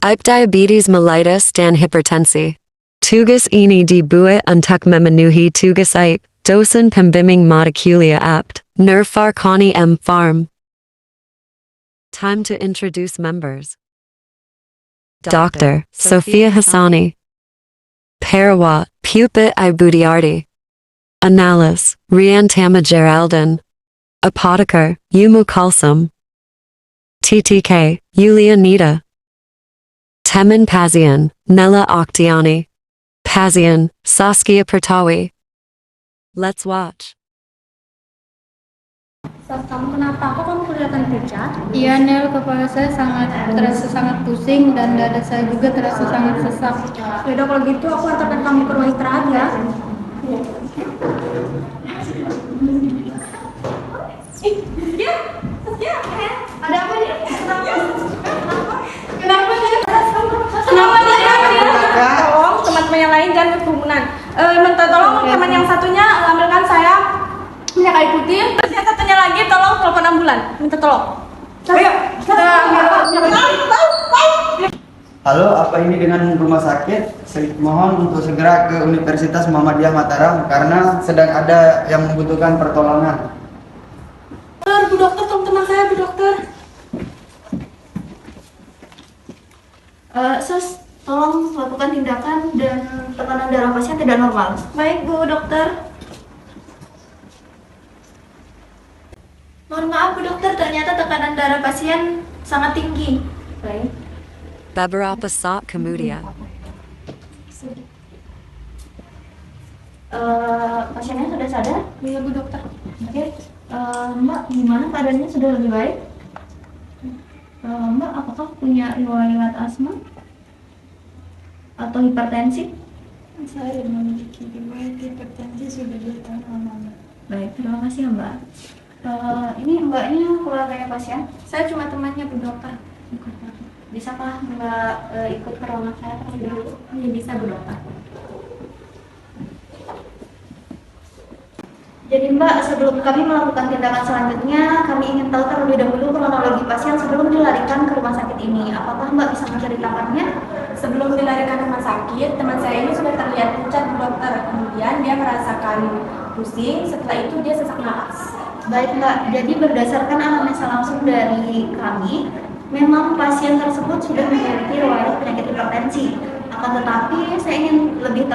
Type diabetes mellitus dan hipertensi. Tugas ini dibuat untuk memenuhi tugas aip, dosen pembimbing mata kuliah apt, Farkani M. Farm. Time to introduce members. Dr. Sophia Hassani. Perawat, Pupit Ibudiarti. Analis, Riantama Geraldin. Apothekar, Umu Kalsum. TTK, Yulia Nita. Temin Pazian, Nella Oktiani. Pazian, Saskia Pertawi. Let's watch. Kamu kenapa? Kok kamu kelihatan pucat? Iya Nel, kepala saya terasa sangat pusing dan dada saya juga terasa sangat sesak. Yaudah kalau gitu aku antarkan kamu ke ruang istirahat ya. Ada apa nih? Kenapa dia? Tolong teman-teman yang lain jangan berkerumunan. Minta tolong teman yang satunya ambilkan saya minyak kayu putih. Terus yang satunya lagi tolong telepon ambulan. Minta tolong. Ayo. Halo, apa ini dengan rumah sakit? Mohon untuk segera ke Universitas Muhammadiyah Mataram karena sedang ada yang membutuhkan pertolongan. Bu dokter, tolong teman saya, Bu dokter. Sus, tolong lakukan tindakan dan tekanan darah pasien tidak normal. Baik, Bu dokter. Mohon maaf, Bu dokter, ternyata tekanan darah pasien sangat tinggi. Baik. Beberapa saat kemudian. Pasiennya sudah sadar? Iya Bu dokter. Oke. Mbak, gimana keadaannya sudah lebih baik? Mbak, apakah punya riwayat asma atau hipertensi? Saya memiliki riwayat hipertensi sudah 2 tahun lamanya. Baik, terima kasih ya Mbak. Ini Mbaknya keluarganya pasien? Saya cuma temannya Bu dokter. Bisakah Mbak ikut ke ruangan saya terlebih dahulu? Iya bisa Bu dokter. Jadi Mbak, sebelum kami melakukan tindakan selanjutnya, kami ingin tahu terlebih dahulu kronologi pasien sebelum dilarikan ke rumah sakit ini. Apakah Mbak bisa menceritakannya? Sebelum dilarikan ke rumah sakit, teman saya ini sudah terlihat pucat Bu dokter. Kemudian dia merasakan pusing, setelah itu dia sesak napas. Baik Mbak, jadi berdasarkan anamnesa langsung dari kami, memang pasien tersebut sudah memiliki riwayat penyakit hipertensi. Akan tetapi saya ingin lebih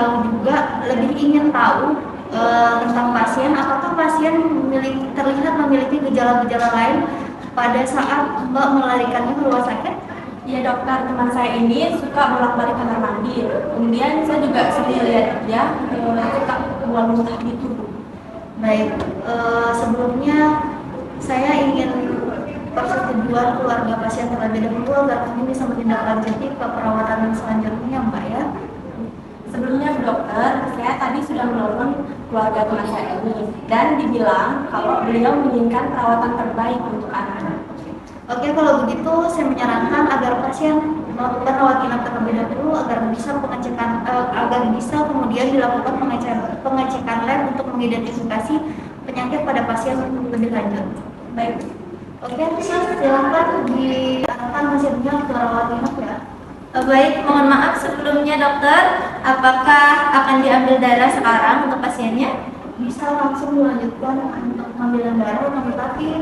ingin tahu tentang pasien, apakah pasien terlihat memiliki gejala-gejala lain pada saat Mbak melarikannya ke rumah sakit? Iya dokter, teman saya ini suka bolak-balik kamar mandi. Kemudian saya juga sering lihat dia suka buang muntah gitu. Baik, sebelumnya saya ingin persetujuan keluarga pasien terlebih dahulu agar kami bisa menindaklanjuti ke perawatan selanjutnya Mbak ya. Sebelumnya Bu dokter, saya tadi sudah menelpon keluarga teman saya ini dan dibilang kalau beliau menginginkan perawatan terbaik untuk anak. Oke, kalau begitu saya menyarankan agar pasien melakukan rawat inap terlebih dahulu agar bisa kemudian dilakukan pengecekan lab untuk mengidentifikasi penyakit pada pasien lebih lanjut. Baik. Oke, silakan diarahkan pasiennya ke rawat inap ya. Baik, mohon maaf sebelumnya dokter, apakah akan diambil darah sekarang untuk pasiennya? Bisa langsung dilanjutkan untuk pengambilan darah, tapi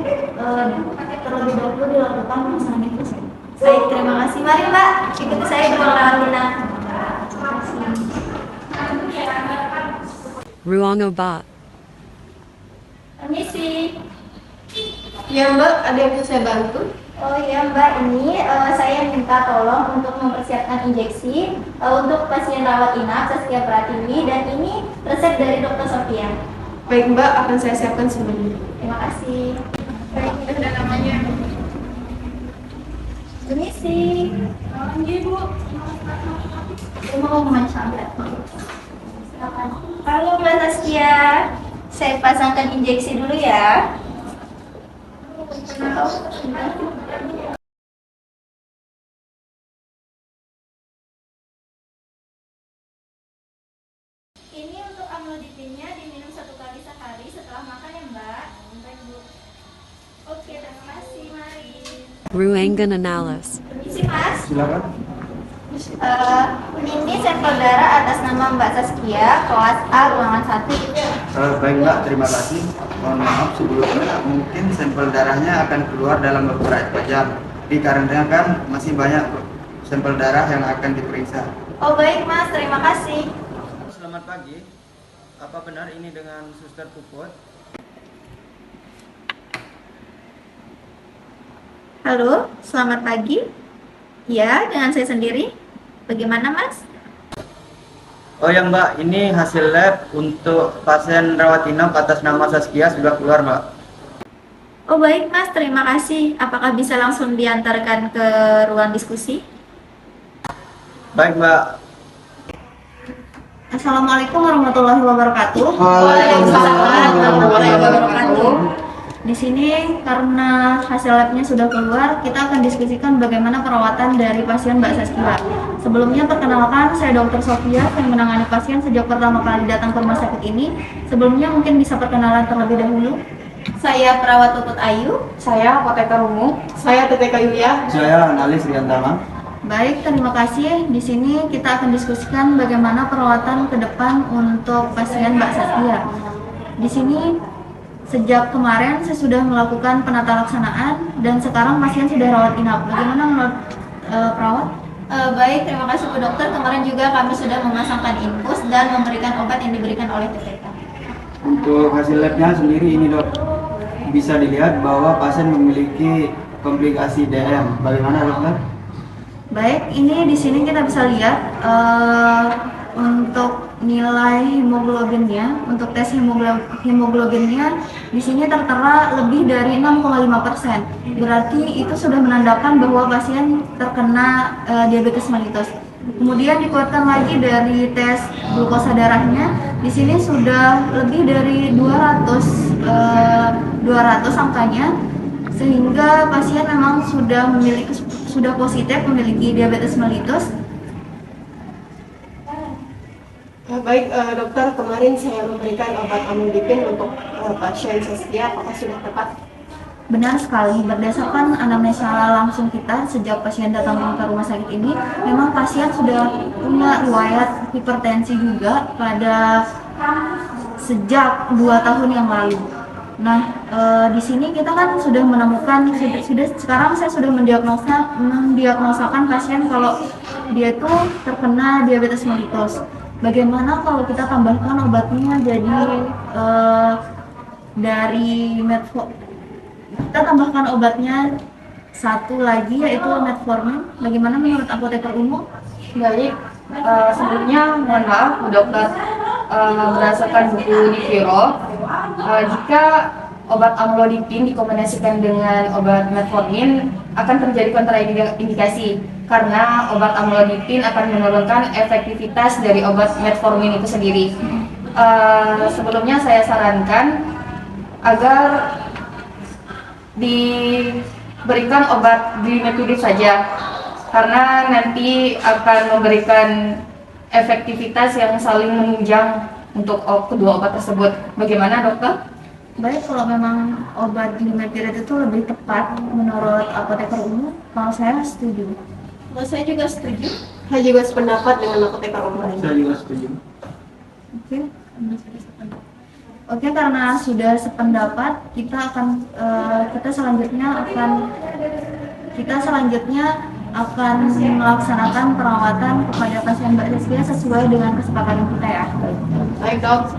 terlebih dahulu dilakukan pemeriksaan infus. Baik, terima kasih. Mari Mbak, ikuti saya di ruang rawat inap. Ruang obat. Permisi. Ya Mbak, ada yang bisa saya bantu? Oh iya Mbak, ini saya minta tolong untuk mempersiapkan injeksi untuk pasien rawat inap Saskia Pratiwi, dan ini resep dari Dr. Sofia. Baik Mbak, akan saya siapkan semuanya. Terima kasih. Baik, ini sudah namanya. Permisi. Iya Bu. Saya mau memanfaatkan. Silakan. Halo Mbak Saskia, saya pasangkan injeksi dulu ya. Ini untuk amlodipinnya diminum 1 kali sehari setelah makan ya Mbak. Baik Bu. Oke, terima kasih. Mari. Ruangan analis. Permisi Mas. Silakan. Ini sampel darah atas nama Mbak Saskia, kelas A, ruangan 1. Baik Mbak, terima kasih. Mohon maaf sebelumnya, mungkin sampel darahnya akan keluar dalam beberapa jam. Dikarenakan masih banyak sampel darah yang akan diperiksa. Oh baik Mas, terima kasih. Selamat pagi. Apa benar ini dengan Suster Puput? Halo, selamat pagi. Ya, dengan saya sendiri. Bagaimana Mas? Oh ya Mbak, ini hasil lab untuk pasien rawat inap atas nama Saskia sudah keluar Mbak. Oh baik Mas, terima kasih. Apakah bisa langsung diantarkan ke ruang diskusi? Baik Mbak. Assalamualaikum warahmatullahi wabarakatuh. Waalaikumsalam warahmatullahi wabarakatuh. Di sini karena hasil labnya sudah keluar, kita akan diskusikan bagaimana perawatan dari pasien Mbak Saskia. Sebelumnya perkenalkan, saya Dr. Sofia yang menangani pasien sejak pertama kali datang ke rumah sakit ini. Sebelumnya mungkin bisa perkenalan terlebih dahulu. Saya perawat Puput Ayu. Saya apoteker umum. Saya TTK Yulia. Saya analis Riantama. Baik, terima kasih. Di sini kita akan diskusikan bagaimana perawatan ke depan untuk pasien Mbak Saskia. Di sini sejak kemarin saya sudah melakukan penata laksanaan dan sekarang pasien sudah rawat inap. Bagaimana menurut perawat? Baik, terima kasih Bu Dokter. Kemarin juga kami sudah memasangkan infus dan memberikan obat yang diberikan oleh TTK. Untuk hasil labnya sendiri ini dok, bisa dilihat bahwa pasien memiliki komplikasi DM. Bagaimana dokter? Baik, ini di sini kita bisa lihat untuk nilai hemoglobinnya, untuk tes hemoglobinnya di sini tertera lebih dari 6,5%. Berarti itu sudah menandakan bahwa pasien terkena diabetes mellitus. Kemudian dikuatkan lagi dari tes glukosa darahnya, di sini sudah lebih dari 200 angkanya, sehingga pasien memang sudah positif memiliki diabetes mellitus. Baik dokter, kemarin saya memberikan obat amlodipin untuk pasien Saskia, apakah sudah tepat? Benar sekali, berdasarkan anamnesa langsung kita sejak pasien datang ke rumah sakit ini, memang pasien sudah punya riwayat hipertensi juga pada sejak 2 tahun yang lalu. Nah, di sini kita kan sudah menemukan, sekarang saya sudah mendiagnosakan pasien kalau dia itu terkena diabetes mellitus. Bagaimana kalau kita tambahkan obatnya jadi dari kita tambahkan obatnya satu lagi yaitu metformin. Bagaimana menurut apoteker umum? Baik, sebelumnya mohon maaf Bu Dokter, berdasarkan buku Niviro, jika obat amlodipin dikombinasikan dengan obat metformin akan terjadi kontraindikasi karena obat amlodipin akan menurunkan efektivitas dari obat metformin itu sendiri. Sebelumnya saya sarankan agar diberikan obat dimethylamine saja karena nanti akan memberikan efektivitas yang saling menunjang untuk kedua obat tersebut. Bagaimana dokter? Baik, kalau memang obat dimethylamine itu lebih tepat menurut apoteker umum, kalau saya setuju. Kalau saya juga setuju. Saya juga sependapat dengan apoteker umum. Saya juga setuju. Oke, karena sudah sependapat, kita selanjutnya akan melaksanakan perawatan kepada pasien Mbak Saskia sesuai dengan kesepakatan kita ya. Baik dok.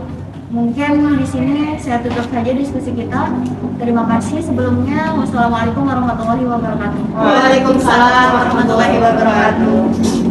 Mungkin di sini saya tutup saja diskusi kita. Terima kasih sebelumnya. Wassalamualaikum warahmatullahi wabarakatuh. Waalaikumsalam warahmatullahi wabarakatuh.